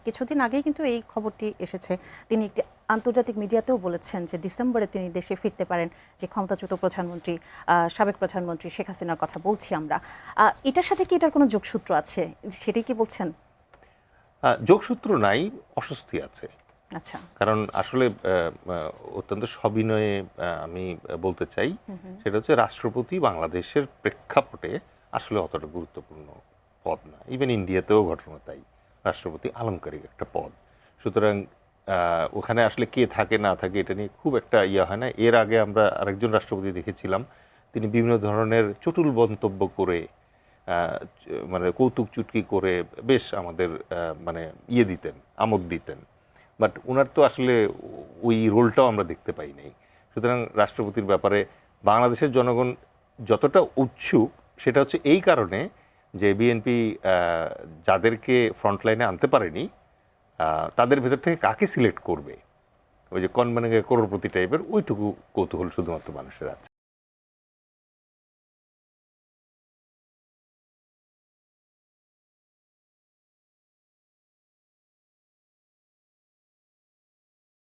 কিছুদিন আগেই কিন্তু এই খবরটি এসেছে। তিনি একটি আন্তর্জাতিক মিডিয়াতেও বলেছেন যে ডিসেম্বরে তিনি দেশে ফিরতে পারেন, যে ক্ষমতাচ্যুত প্রধানমন্ত্রী, সাবেক প্রধানমন্ত্রী শেখ হাসিনার কথা বলছি আমরা। এটার সাথে কি এটার কোনো যোগসূত্র আছে, সেটাই কি বলছেন? যোগসূত্র নাই, অস্বস্তি আছে। আচ্ছা, কারণ আসলে অত্যন্ত সবিনয়ে আমি বলতে চাই, সেটা হচ্ছে রাষ্ট্রপতি বাংলাদেশের প্রেক্ষাপটে আসলে অতটা গুরুত্বপূর্ণ পদ না। ইভেন ইন্ডিয়াতেও ঘটনা তাই, রাষ্ট্রপতি আলংকারিক একটা পদ। সুতরাং ওখানে আসলে কে থাকে না থাকে এটা নিয়ে খুব একটা হয় না। এর আগে আমরা আরেকজন রাষ্ট্রপতি দেখেছিলাম, তিনি বিভিন্ন ধরনের চটুল মন্তব্য করে, মানে কৌতুক চুটকি করে বেশ আমাদের মানে দিতেন, আমোদ দিতেন। বাট ওনার তো আসলে ওই রোলটাও আমরা দেখতে পাই নাই। সুতরাং রাষ্ট্রপতির ব্যাপারে বাংলাদেশের জনগণ যতটা উৎসুক, সেটা হচ্ছে এই কারণে যে বিএনপি যাদেরকে ফ্রন্টলাইনে আনতে পারেনি, তাদের ভেতর থেকে কাকে সিলেক্ট করবে, ওই যে কনমানে করোড়পতি টাইপের, ওইটুকু কৌতূহল শুধুমাত্র মানুষের আছে।